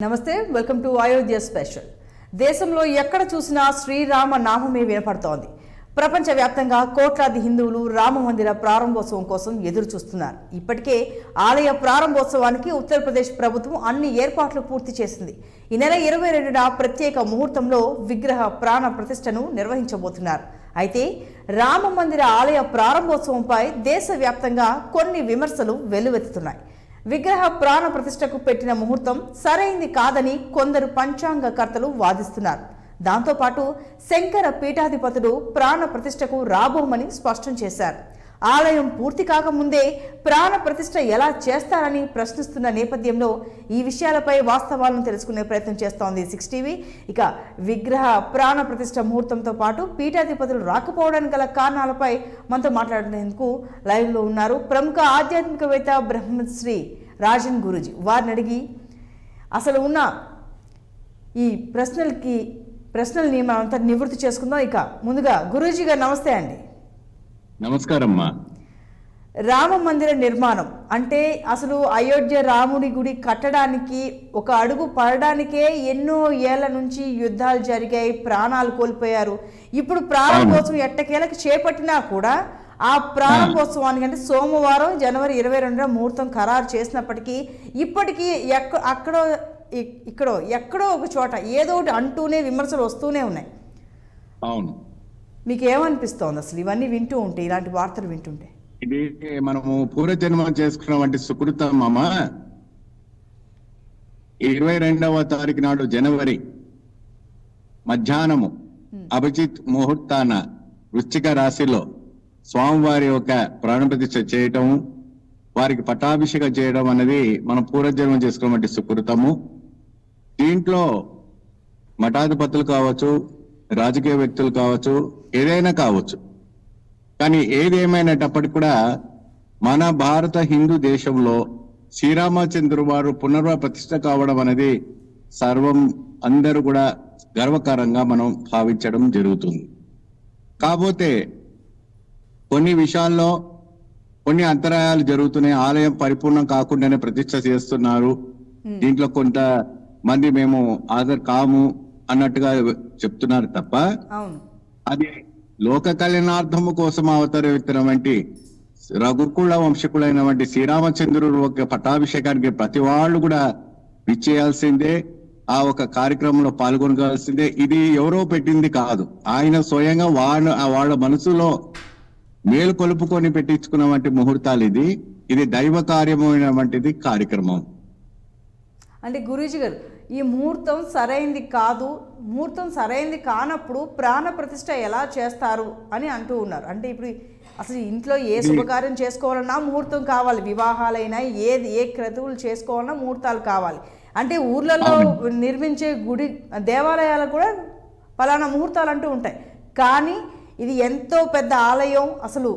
నమస్తే, welcome to Ayodhya special. దేశంలో ఎక్కడ చూసినా శ్రీరామ నామమే వినపడుతోంది. ప్రపంచవ్యాప్తంగా కోట్లాది హిందువులు రామ మందిర ప్రారంభోత్సవం కోసం ఎదురు చూస్తున్నారు. ఇప్పటికే ఆలయ ప్రారంభోత్సవానికి ఉత్తరప్రదేశ్ ప్రభుత్వం అన్ని ఏర్పాట్లు పూర్తి చేసింది. ఈ నెల 22న ప్రత్యేక ముహూర్తంలో విగ్రహ ప్రాణ ప్రతిష్టను నిర్వహించబోతున్నారు. అయితే రామ మందిర ఆలయ ప్రారంభోత్సవంపై దేశవ్యాప్తంగా కొన్ని విమర్శలు వెల్లువెత్తుతున్నాయి. విగ్రహ ప్రాణ ప్రతిష్టకు పెట్టిన ముహూర్తం సరైంది కాదని కొందరు పంచాంగకర్తలు వాదిస్తున్నారు. దాంతోపాటు శంకర పీఠాధిపతుడు ప్రాణ ప్రతిష్టకు రాబోమని స్పష్టం చేశారు. ఆలయం పూర్తి కాకముందే ప్రాణ ప్రతిష్ట ఎలా చేస్తారని ప్రశ్నిస్తున్న నేపథ్యంలో ఈ విషయాలపై వాస్తవాలను తెలుసుకునే ప్రయత్నం చేస్తోంది 6 టీవీ. ఇక విగ్రహ ప్రాణ ప్రతిష్ట ముహూర్తంతో పాటు పీఠాధిపతులు రాకపోవడానికి గల కారణాలపై మనతో మాట్లాడేందుకు లైవ్లో ఉన్నారు ప్రముఖ ఆధ్యాత్మికవేత్త బ్రహ్మశ్రీ రాజన్ గురూజీ. వారిని అడిగి అసలు ఉన్న ఈ ప్రశ్నల్ని మనంతా నివృత్తి చేసుకుందాం. ఇక ముందుగా గురూజీ గారు నమస్తే అండి. నమస్కారం. రామ మందిర నిర్మాణం అంటే అసలు అయోధ్య రాముడి గుడి కట్టడానికి ఒక అడుగు పడడానికే ఎన్నో ఏళ్ల నుంచి యుద్ధాలు జరిగాయి, ప్రాణాలు కోల్పోయారు. ఇప్పుడు ప్రారంభోత్సవం ఎట్టకేలకు చేపట్టినా కూడా ఆ ప్రారంభోత్సవానికి అంటే సోమవారం జనవరి 22న ముహూర్తం ఖరారు చేసినప్పటికీ ఇప్పటికీ ఎక్కడో ఒక చోట ఏదో ఒకటి అంటూనే విమర్శలు వస్తూనే ఉన్నాయి. అవును, మీకు ఏమనిపిస్తోంది అసలు ఇవన్నీ వింటూ ఉంటే, ఇలాంటి వార్తలు వింటుంటే? ఇది మనము పూర్వజన్మ చేసుకున్నటువంటి సుకృతం మామ. 22వ తారీఖు నాడు జనవరి మధ్యాహ్నము అభిజిత్ ముహూర్తాన వృశ్చిక రాశిలో స్వామివారి యొక్క ప్రాణప్రతిష్ఠ చేయటం, వారికి పట్టాభిషేకం చేయడం అనేది మనం పూర్వజన్మ చేసుకున్నటువంటి సుకృతము. దీంట్లో మఠాధిపతులు కావచ్చు, రాజకీయ వ్యక్తులు కావచ్చు, ఏదైనా కావచ్చు, కానీ ఏదేమైనప్పటికీ కూడా మన భారత హిందూ దేశంలో శ్రీరామచంద్రు వారు పునర్ప్రతిష్ఠ కావడం అనేది సర్వం అందరూ కూడా గర్వకారంగా మనం భావించడం జరుగుతుంది. కాకపోతే కొన్ని విషయాల్లో కొన్ని అంతరాయాలు జరుగుతున్నాయి. ఆలయం పరిపూర్ణం కాకుండానే ప్రతిష్ఠ చేస్తున్నారు. దీంట్లో కొంత మంది మేము హాజరు కాము అన్నట్టుగా చెప్తున్నారు తప్ప అది లోక కళ్యాణార్థము కోసం అవతరించినటువంటి రఘుకుల వంశకులైనటువంటి శ్రీరామచంద్రుడు ఒక పట్టాభిషేకానికి ప్రతి వాళ్ళు కూడా విచ్చేయాల్సిందే, ఆ ఒక కార్యక్రమంలో పాల్గొనగాల్సిందే. ఇది ఎవరో పెట్టింది కాదు, ఆయన స్వయంగా వాళ్ళ మనసులో మేలు కొలుపుకొని పెట్టించుకున్నటువంటి ముహూర్తాలు. ఇది దైవ కార్యమైనటువంటిది కార్యక్రమం. అంటే గురూజీ గారు, ఈ ముహూర్తం సరైంది కాదు, ముహూర్తం సరైంది కానప్పుడు ప్రాణ ప్రతిష్ఠ ఎలా చేస్తారు అని అంటూ ఉన్నారు. అంటే ఇప్పుడు అసలు ఇంట్లో ఏ శుభకార్యం చేసుకోవాలన్నా ముహూర్తం కావాలి, వివాహాలైనా ఏ క్రతువులు చేసుకోవాలన్నా ముహూర్తాలు కావాలి. అంటే ఊర్లలో నిర్మించే గుడి దేవాలయాలకు కూడా పలానా ముహూర్తాలు అంటూ ఉంటాయి. కానీ ఇది ఎంతో పెద్ద ఆలయం, అసలు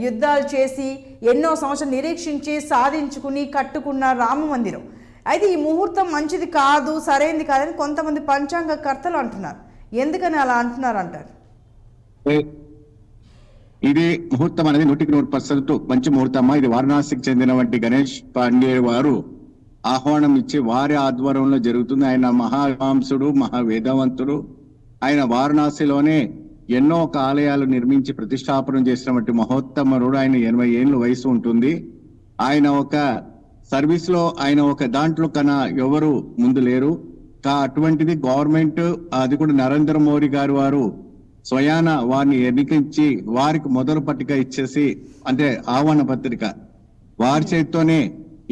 యుద్ధాలు చేసి ఎన్నో సంవత్సరాలు నిరీక్షించి సాధించుకుని కట్టుకున్న రామ మందిరం. అయితే ఈ ముహూర్తం మంచిది కాదు, సరైనది కాదని కొంతమంది పంచాంగకర్తలు అంటున్నారు. ఎందుకని అలా అంటున్నారు అంటారు? ఇది ముహూర్తం అనేది 100% మంచి ముహూర్తమా. ఇది వారణాసికి చెందినటువంటి గణేష్ పాండే వారు ఆహ్వానం ఇచ్చి వారి ఆధ్వర్యంలో జరుగుతుంది. ఆయన మహావిద్వాంసుడు, మహావేదవంతుడు. ఆయన వారణాసిలోనే ఎన్నో ఒక ఆలయాలు నిర్మించి ప్రతిష్టాపనం చేసినటువంటి మహోత్తమరుడు. ఆయన 80 ఏళ్ళ వయసు ఉంటుంది. ఆయన ఒక సర్వీస్ లో ఆయన ఒక దాంట్లో కన్నా ఎవరు ముందు లేరు. అటువంటిది గవర్నమెంట్, అది కూడా నరేంద్ర మోడీ గారు వారు స్వయాన వారిని ఎన్నికించి వారికి మొదలు పట్టిక ఇచ్చేసి, అంటే ఆహ్వాన పత్రిక వారి చేతితోనే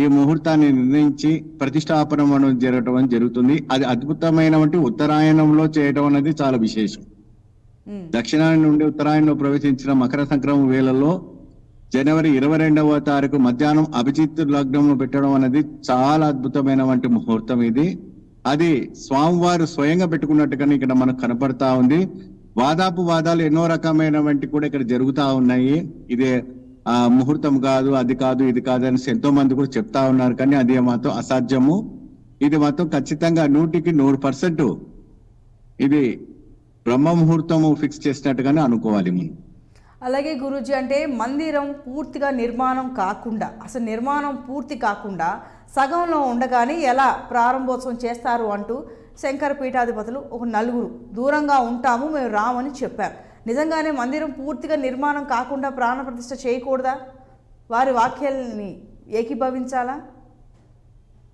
ఈ ముహూర్తాన్ని నిర్ణయించి ప్రతిష్టాపనం జరగటం జరుగుతుంది. అది అద్భుతమైనటువంటి ఉత్తరాయణంలో చేయడం అనేది చాలా విశేషం. దక్షిణాయనం నుండి ఉత్తరాయణంలో ప్రవేశించిన మకర సంక్రమణ వేళల్లో జనవరి 22వ తారీఖు మధ్యాహ్నం అభిజిత్ లగ్నంలో పెట్టడం అనేది చాలా అద్భుతమైనటువంటి ముహూర్తం. అది స్వామివారు స్వయంగా పెట్టుకున్నట్టుగానే ఇక్కడ మనకు కనపడతా ఉంది. వాదాలు ఎన్నో రకమైనటువంటి కూడా ఇక్కడ జరుగుతా ఉన్నాయి. ఇదే ముహూర్తం కాదు, అది కాదు, ఇది కాదు అని ఎంతో మంది కూడా చెప్తా ఉన్నారు. కానీ అది మాత్రం అసాధ్యము. ఇది మాత్రం ఖచ్చితంగా 100% ఇది బ్రహ్మ ముహూర్తము ఫిక్స్ చేసినట్టుగానే అనుకోవాలి మనం. అలాగే గురూజీ, అంటే మందిరం పూర్తిగా నిర్మాణం కాకుండా, అసలు నిర్మాణం పూర్తి కాకుండా సగంలో ఉండగానే ఎలా ప్రారంభోత్సవం చేస్తారు అంటూ శంకర పీఠాధిపతులు ఒక నలుగురు దూరంగా ఉంటాము మేము రామని చెప్పారు. నిజంగానే మందిరం పూర్తిగా నిర్మాణం కాకుండా ప్రాణప్రతిష్ఠ చేయకూడదా? వారి వాక్యాలని ఏకీభవించాలా?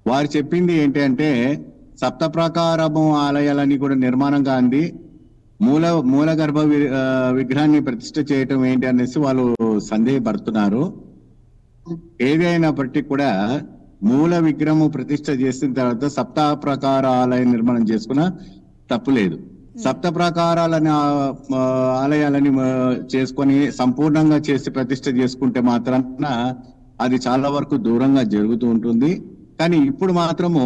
వారు చెప్పింది ఏంటి అంటే సప్త ప్రాకారము ఆలయాలన్నీ కూడా నిర్మాణం కాంది, మూల గర్భ విగ్రహాన్ని ప్రతిష్ఠ చేయటం ఏంటి అనేసి వాళ్ళు సందేహపడుతున్నారు. ఏదైనప్పటికీ కూడా మూల విగ్రహము ప్రతిష్ఠ చేసిన తర్వాత సప్త ప్రాకార ఆలయం నిర్మాణం చేసుకున్న తప్పు లేదు. సప్త ప్రాకారాలని ఆలయాలని చేసుకొని సంపూర్ణంగా చేసి ప్రతిష్ఠ చేసుకుంటే మాత్రాన అది చాలా వరకు దూరంగా జరుగుతూ ఉంటుంది. కానీ ఇప్పుడు మాత్రము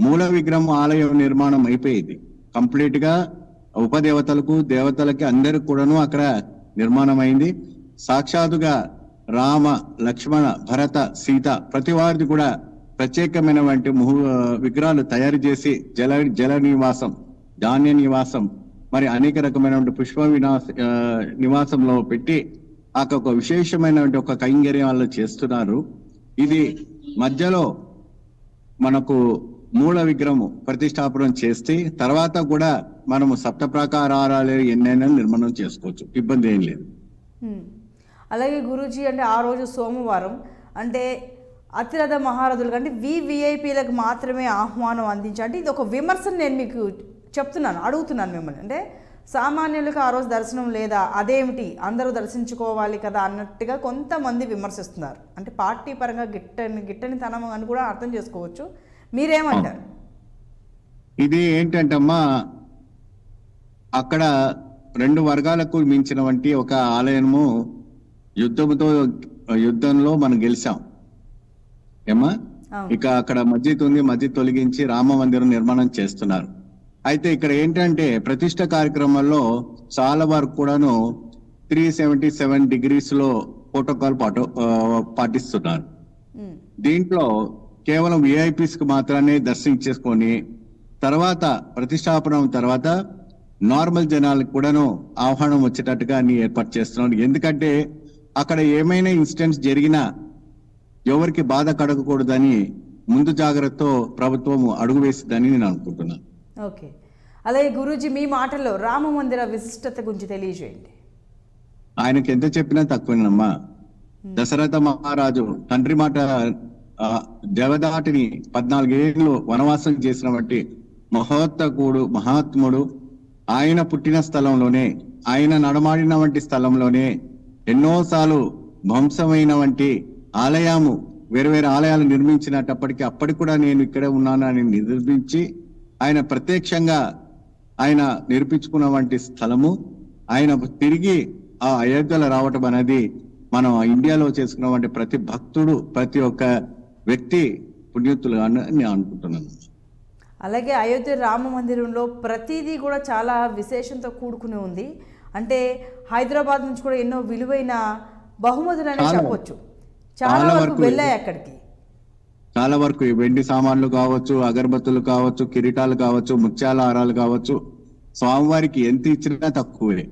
మూల విగ్రహం ఆలయం నిర్మాణం అయిపోయింది. కంప్లీట్ గా ఉపదేవతలకు దేవతలకి అందరికి కూడాను అక్కడ నిర్మాణం అయింది. సాక్షాత్తుగా రామ లక్ష్మణ భరత సీత ప్రతి వారిది కూడా ప్రత్యేకమైనటువంటి విగ్రహాలు తయారు చేసి జల నివాసం, ధాన్య నివాసం, మరి అనేక రకమైనటువంటి పుష్ప నివాసంలో పెట్టి ఒక విశేషమైనటువంటి ఒక కైంకర్యాలు చేస్తున్నారు. ఇది మధ్యలో మనకు మూల విగ్రహము ప్రతిష్టాపనం చేస్తే తర్వాత కూడా మనము సప్త ప్రాకారాలు ఎన్నైనా నిర్మాణం చేసుకోవచ్చు, ఇబ్బంది ఏం లేదు. అలాగే గురూజీ అంటే ఆ రోజు సోమవారం అంటే అతిరథ మహారథులు కంటే వివిఐపీలకు మాత్రమే ఆహ్వానం అందించాలి అంటే ఇది ఒక విమర్శను నేను మీకు చెప్తున్నాను, అడుగుతున్నాను మిమ్మల్ని. అంటే సామాన్యులకు ఆ రోజు దర్శనం లేదా, అదేమిటి అందరూ దర్శించుకోవాలి కదా అన్నట్టుగా కొంతమంది విమర్శిస్తున్నారు. అంటే పార్టీ పరంగా గిట్టని తనం అని కూడా అర్థం చేసుకోవచ్చు. మీరేమంటారు? ఇది ఏంటంటమ్మా, అక్కడ రెండు వర్గాలకు మించిన వంటి ఒక ఆలయము యుద్ధంలో మనం గెలిచాం ఏమా. ఇక అక్కడ మస్జిద్ ఉంది, మస్జిద్ తొలగించి రామ మందిరం నిర్మాణం చేస్తున్నారు. అయితే ఇక్కడ ఏంటంటే ప్రతిష్ట కార్యక్రమాల్లో చాలా వరకు కూడాను 377 degrees లో ప్రోటోకాల్ పాటిస్తున్నారు. దీంట్లో కేవలం విఐపీస్ కు మాత్రమే దర్శించేసుకొని తర్వాత ప్రతిష్టాపనం తర్వాత నార్మల్ జనాలకు కూడాను ఆహ్వానం వచ్చేటట్టుగా అన్ని ఏర్పాటు చేస్తున్నాడు. ఎందుకంటే అక్కడ ఏమైనా ఇన్సిడెంట్స్ జరిగినా ఎవరికి బాధ కడగకూడదని ముందు జాగ్రత్తతో ప్రభుత్వం అడుగు వేసిందని నేను అనుకుంటున్నాను. ఓకే, అలాగే గురూజీ మీ మాటల్లో రామ మందిర విశిష్టత గురించి తెలియజేయండి. ఆయనకి ఎంత చెప్పినా తక్కువేనమ్మా. దశరథ మహారాజు తండ్రి మాట దేవదాటిని 14 ఏళ్ళు వనవాసం చేసిన వంటి మహాత్ముడు ఆయన పుట్టిన స్థలంలోనే, ఆయన నడమాడిన వంటి స్థలంలోనే ఎన్నోసార్లు ధ్వంసమైన వంటి ఆలయము వేరు ఆలయాలు నిర్మించినప్పటికీ అప్పటికి కూడా నేను ఇక్కడే ఉన్నానని నిర్మించి ఆయన ప్రత్యక్షంగా ఆయన నిరూపించుకున్న వంటి స్థలము. ఆయన తిరిగి ఆ అయోధ్యలో రావటం అనేది మనం ఇండియాలో చేసుకున్న ప్రతి భక్తుడు, ప్రతి ఒక్క వ్యక్తి పుణ్యతులు అని నేను అనుకుంటున్నాను. అలాగే అయోధ్య రామ మందిరంలో ప్రతిదీ కూడా చాలా విశేషంతో కూడుకుని ఉంది. అంటే హైదరాబాద్ నుంచి కూడా ఎన్నో విలువైన బహుమతులు అని చెప్పొచ్చు, చాలా వరకు వెళ్ళాయి అక్కడికి. చాలా వరకు వెండి సామాన్లు కావచ్చు, అగరబత్తులు కావచ్చు, కిరీటాలు కావచ్చు, ముత్యాల హారాలు కావచ్చు, స్వామివారికి ఎంత ఇచ్చినా తక్కువే.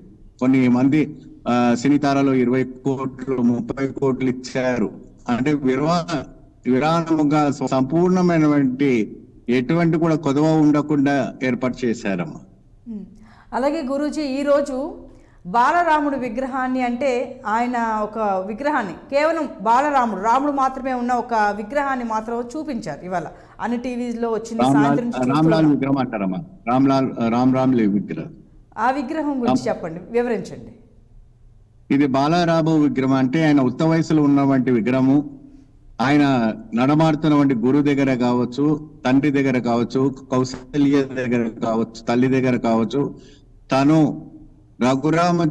కొన్ని మంది సినితారాలు 20 కోట్లు 30 కోట్లు ఇచ్చారు. అంటే విరాళముగా సంపూర్ణమైనటువంటి ఎటువంటి కూడా కొదవ ఉండకుండా ఏర్పాటు చేశారమ్మా. అలాగే గురూజీ ఈరోజు బాలరాముడు విగ్రహాన్ని, అంటే ఆయన ఒక విగ్రహాన్ని కేవలం రాముడు మాత్రమే ఉన్న ఒక విగ్రహాన్ని మాత్రం చూపించారు ఇవాళ అన్ని టీవీలో వచ్చింది. రామ్లాల్ విగ్రహం అంటారమ్మా, రామ్ విగ్రహం. ఆ విగ్రహం గురించి చెప్పండి, వివరించండి. ఇది బాలరాము విగ్రహం అంటే ఆయన ఉత్త వయసులో ఉన్నటువంటి విగ్రహము. ఆయన నడమాడుతున్నటువంటి గురువు దగ్గర కావచ్చు, తండ్రి దగ్గర కావచ్చు, కౌశల్య దగ్గర కావచ్చు, తల్లి దగ్గర కావచ్చు, తను రఘురామ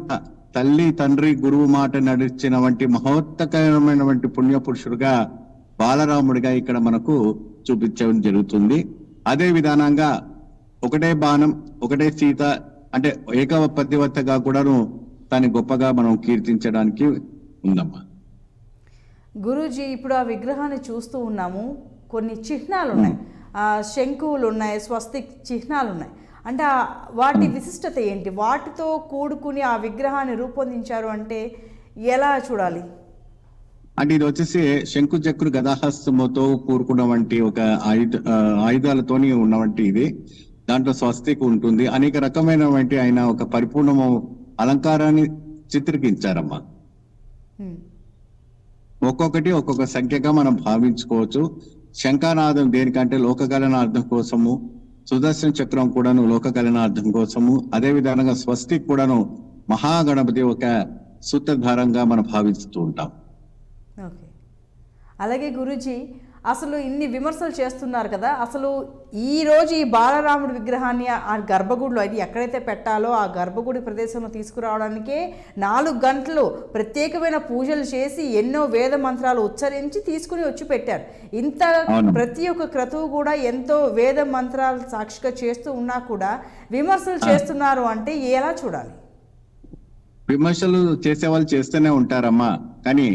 తల్లి తండ్రి గురువు మాట నడిచిన వంటి మహోత్తకరమైనటువంటి పుణ్యపురుషుడుగా బాలరాముడిగా ఇక్కడ మనకు చూపించడం జరుగుతుంది. అదే విధానంగా ఒకటే బాణం, ఒకటే సీత అంటే ఏకపతివత్తగా కూడాను దాన్ని గొప్పగా మనం కీర్తించడానికి ఉందమ్మా. గురూజీ ఇప్పుడు ఆ విగ్రహాన్ని చూస్తూ ఉన్నాము, కొన్ని చిహ్నాలు ఉన్నాయి, శంకువులు ఉన్నాయి, స్వస్తిక్ చిహ్నాలు ఉన్నాయి. అంటే వాటి విశిష్టత ఏంటి? వాటితో కూడుకుని ఆ విగ్రహాన్ని రూపొందించారు అంటే ఎలా చూడాలి? అంటే ఇది వచ్చేసి శంకు చక్రు గదాహస్తముతో కూరుకున్నవంటి ఒక ఆయుధాలతోని ఉన్నవంటి ఇది. దాంట్లో స్వస్తిక్ ఉంటుంది. అనేక రకమైనటువంటి ఆయన ఒక పరిపూర్ణము అలంకారాన్ని చిత్రీకరించారమ్మా. ఒక్కొక్కటి ఒక్కొక్క సంఖ్యగా మనం భావించుకోవచ్చు. శంఖానాదం దేనికంటే లోక కళ్యాణార్థం కోసము, సుదర్శన చక్రం కూడాను లోక కళ్యాణార్థం కోసము, అదే విధంగా స్వస్తిక్ కూడాను మహాగణపతి ఒక సూత్రధారంగా మనం భావిస్తూ ఉంటాం. ఓకే, అలాగే గురూజీ అసలు ఇన్ని విమర్శలు చేస్తున్నారు కదా, అసలు ఈరోజు ఈ బాలరాముడి విగ్రహాన్ని ఆ గర్భగుడిలో అది ఎక్కడైతే పెట్టాలో ఆ గర్భగుడి ప్రదేశంలో తీసుకురావడానికే 4 గంటలు ప్రత్యేకమైన పూజలు చేసి ఎన్నో వేద మంత్రాలు ఉచ్చరించి తీసుకుని వచ్చి పెట్టారు. ఇంత ప్రతి ఒక్క క్రతువు కూడా ఎంతో వేద మంత్రాలు సాక్షిగా చేస్తూ ఉన్నా కూడా విమర్శలు చేస్తున్నారు అంటే ఎలా చూడాలి? విమర్శలు చేసేవాళ్ళు చేస్తూనే ఉంటారమ్మా, కానీ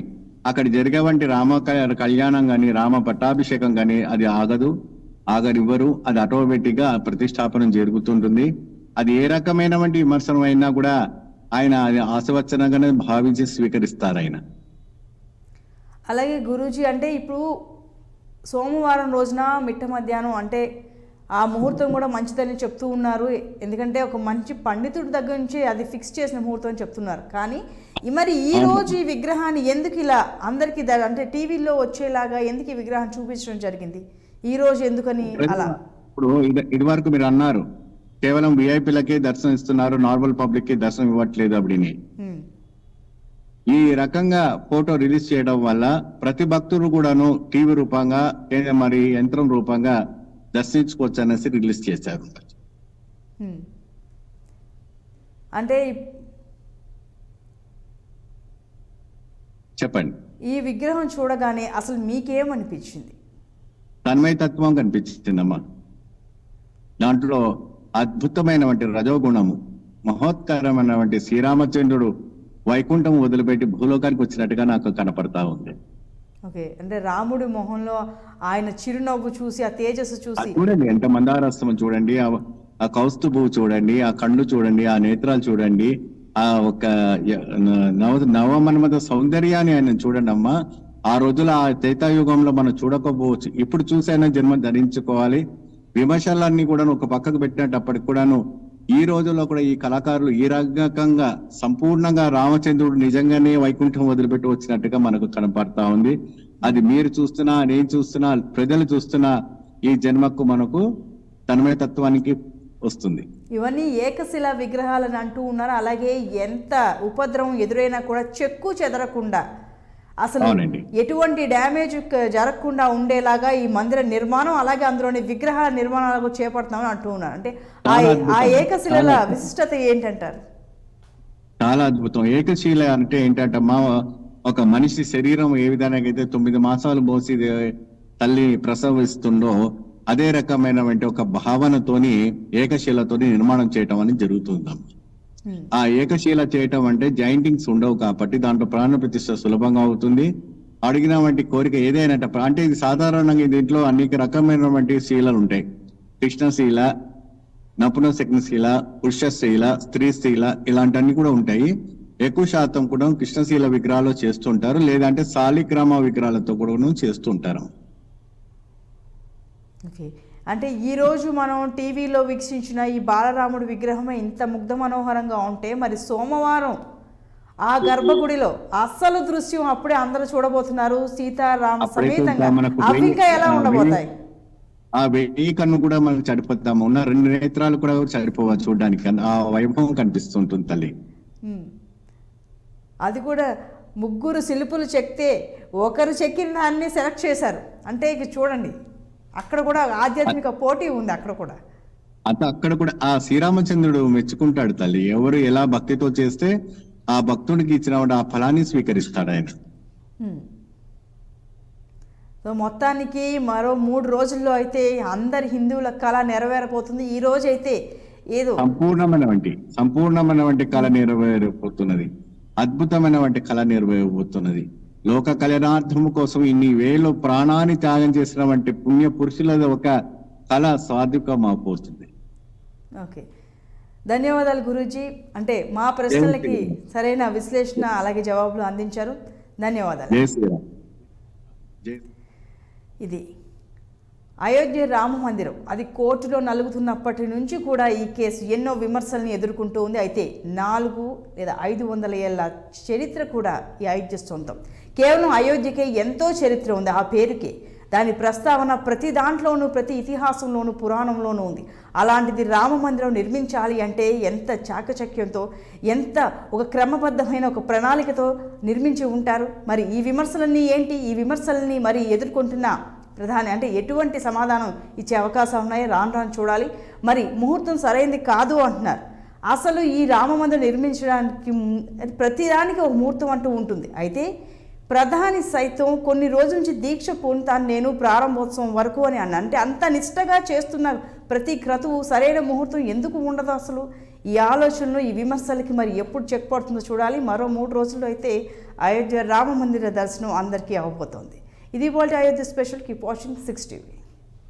అక్కడ జరిగేవంటి రామ కళ్యాణం గాని, రామ పట్టాభిషేకం గాని అది ఆగనివ్వరు. అది ఆటోమేటిక్ గా ప్రతిష్టాపనం జరుగుతుంటుంది. అది ఏ రకమైన విమర్శనం అయినా కూడా ఆయన ఆశవచనంగానే భావించి స్వీకరిస్తారు ఆయన. అలాగే గురూజీ అంటే ఇప్పుడు సోమవారం రోజున మిట్ట మధ్యాహ్నం అంటే ఆ ముహూర్తం కూడా మంచిదని చెప్తూ ఉన్నారు. ఎందుకంటే ఒక మంచి పండితుడి దగ్గర నుంచి అది ఫిక్స్ చేసిన ముహూర్తం అని చెప్తున్నారు. కానీ మరి ఈ రోజు ఈ విగ్రహాన్ని ఎందుకు ఇలా అందరికీ అంటే టీవీలో వచ్చేలాగా ఎందుకు ఈ విగ్రహాన్ని చూపించడం జరిగింది? ఈ రోజు ఎందుకని అలా? ఇప్పుడు ఇది వరకు మీరు అన్నారు కేవలం విఐపీలకే దర్శనం ఇస్తున్నారు, నార్మల్ పబ్లిక్ కి దర్శనం ఇవ్వట్లేదు అప్పుడిని. ఈ రకంగా ఫోటో రిలీజ్ చేయడం వల్ల ప్రతి భక్తుడు కూడాను టీవీ రూపంగా మరి యంత్రం రూపంగా దర్శించుకోవచ్చు అనేసి రిలీజ్ చేశారు. అంటే చెప్పండి, ఈ విగ్రహం చూడగానే అసలు మీకేమనిపించింది? తన్మయతత్వం కనిపించిందమ్మా. దాంట్లో అద్భుతమైనటువంటి రజోగుణము, మహోత్కరమైనటువంటి శ్రీరామచంద్రుడు వైకుంఠం వదిలిపెట్టి భూలోకానికి వచ్చినట్టుగా నాకు కనపడతా ఉంది. ఓకే, అంటే రాముడి మొహంలో ఆయన చిరునవ్వు చూసి ఆ తేజస్సు చూసి చూడండి, ఎంత మందారస్తమం చూడండి, ఆ కౌస్తుభు చూడండి, ఆ కళ్ళు చూడండి, ఆ నేత్రాలు చూడండి, ఆ ఒక నవమన్మథ సౌందర్యాన్ని ఆయన చూడండి అమ్మా. ఆ రోజుల ఆ త్రేతాయుగంలో మనం చూడకపోవచ్చు, ఇప్పుడు చూసైనా జన్మ ధరించుకోవాలి. విమర్శలన్నీ కూడా ఒక పక్కకు పెట్టినప్పటికి కూడాను ఈ రోజుల్లో కూడా ఈ కళాకారులు ఈ రకంగా సంపూర్ణంగా రామచంద్రుడు నిజంగానే వైకుంఠం వదిలిపెట్టి వచ్చినట్టుగా మనకు కనపడతా ఉంది. అది మీరు చూస్తున్నా, నేను చూస్తున్నా, ప్రజలు చూస్తున్నా ఈ జన్మకు మనకు తన్మయతత్వానికి వస్తుంది. ఇవన్నీ ఏకశిలా విగ్రహాలని అంటూ ఉన్నారు. అలాగే ఎంత ఉపద్రవం ఎదురైనా కూడా చెక్కు చెదరకుండా అసలు ఎటువంటి డ్యామేజ్ జరగకుండా ఉండేలాగా ఈ మందిర నిర్మాణం అలాగే అందులోని విగ్రహాల నిర్మాణాలకు చేపడతామని అంటూ ఉన్నారు. అంటే ఆ ఏకశిలల విశిష్టత ఏంటంటారు? చాలా అద్భుతం. ఏకశిల అంటే ఏంటంటమ్మా, ఒక మనిషి శరీరం ఏ విధంగా అయితే 9 మాసాలు మోసి తల్లి ప్రసవిస్తుందో అదే రకమైనటువంటి ఒక భావనతోని ఏకశిలతోని నిర్మాణం చేయటం అనేది జరుగుతుందమ్మా. ఆ ఏకశిల చేయటం అంటే జాయింటింగ్స్ ఉండవు కాబట్టి దాంట్లో ప్రాణ ప్రతిష్ఠ సులభంగా అవుతుంది. అడిగిన వంటి కోరిక ఏదైనా అంటే ఇది సాధారణంగా దీంట్లో అనేక రకమైనటువంటి శీలలు ఉంటాయి. కృష్ణశీల, నపుంసకశీల, పురుషశీల, స్త్రీశీల ఇలాంటివన్నీ కూడా ఉంటాయి. ఎక్కువ శాతం కూడా కృష్ణశీల విగ్రహాలు చేస్తుంటారు, లేదంటే శాలిగ్రామ విగ్రహాలతో కూడా చేస్తుంటారు. ఓకే, అంటే ఈరోజు మనం టీవీలో వీక్షించిన ఈ బాలరాముడి విగ్రహమే ఇంత ముగ్ధ మనోహరంగా ఉంటే మరి సోమవారం ఆ గర్భగుడిలో అస్సలు దృశ్యం అప్పుడే అందరూ చూడబోతున్నారు సీతారామ సమేతంగా. అవి ఇంకా ఎలా ఉండబోతాయి? ఆ వెయ్యి కన్ను కూడా మనం చడిపోతాము, ఉన్న 2 నేత్రాలు కూడా చడిపోవాలి చూడడానికి. ఆ వైభవం కనిపిస్తుంటుంది తల్లి. అది కూడా 3 శిల్పులు చెక్తే ఒకరు చెక్కిన దాన్ని సెలెక్ట్ చేశారు. అంటే ఇక చూడండి, అక్కడ కూడా ఆధ్యాత్మిక పోటీ ఉంది. అక్కడ కూడా ఆ శ్రీరామచంద్రుడు మెచ్చుకుంటాడు తల్లి. ఎవరు ఎలా భక్తితో చేస్తే ఆ భక్తుడికి ఇచ్చిన ఆ ఫలాన్ని స్వీకరిస్తాడు ఆయన. సో మొత్తానికి మరో 3 రోజుల్లో అయితే అందరి హిందువుల కళ నెరవేరబోతుంది. ఈ రోజు అయితే ఏదో సంపూర్ణమైనటువంటి కళ నెరవేరబోతున్నది, అద్భుతమైనటువంటి కళ నెరవేరబోతున్నది. లోక కళ్యాణార్థము కోసం ఇన్ని వేలు ప్రాణాన్ని త్యాగం చేసినటువంటి పుణ్య పురుషుల ఒక కళ సాధికమైపోతుంది. ఓకే, ధన్యవాదాలు గురూజీ. అంటే మా ప్రశ్నలకి సరైన విశ్లేషణ అలాగే జవాబులు అందించారు. ధన్యవాదాలు. జై శ్రీరామ్. జై ఇది అయోధ్య రామ మందిరం అది కోర్టులో నలుగుతున్నప్పటి నుంచి కూడా ఈ కేసు ఎన్నో విమర్శల్ని ఎదుర్కొంటూ ఉంది. అయితే 400 లేదా 500 ఏళ్ల చరిత్ర కూడా ఈ అయోధ్య సొంతం. కేవలం అయోధ్యకే ఎంతో చరిత్ర ఉంది, ఆ పేరుకే. దాని ప్రస్తావన ప్రతి దాంట్లోనూ, ప్రతి ఇతిహాసంలోనూ, పురాణంలోనూ ఉంది. అలాంటిది రామ మందిరం నిర్మించాలి అంటే ఎంత చాకచక్యంతో, ఎంత ఒక క్రమబద్ధమైన ఒక ప్రణాళికతో నిర్మించి ఉంటారు. మరి ఈ విమర్శలన్నీ ఏంటి? ఈ విమర్శలని మరి ఎదుర్కొంటున్న ప్రధాని అంటే ఎటువంటి సమాధానం ఇచ్చే అవకాశం ఉన్నాయి? రాను రాను చూడాలి. మరి ముహూర్తం సరైనది కాదు అంటున్నారు. అసలు ఈ రామ మందిరం నిర్మించడానికి ప్రతిదానికి ఒక ముహూర్తం అంటూ ఉంటుంది. అయితే ప్రధాని సైతం కొన్ని రోజుల నుంచి దీక్ష పూనుతాను నేను ప్రారంభోత్సవం వరకు అని అంటే అంత నిష్టగా చేస్తున్న ప్రతి క్రతువు సరైన ముహూర్తం ఎందుకు ఉండదు అసలు? ఈ ఆలోచనలు, ఈ విమర్శలకి మరి ఎప్పుడు చెక్ పడుతుందో చూడాలి. మరో 3 రోజుల్లో అయితే అయోధ్య రామ మందిర దర్శనం అందరికీ అవ్వబోతోంది. ఇది ఇవాల్టి Ayodhya special. Keep watching 6 TV.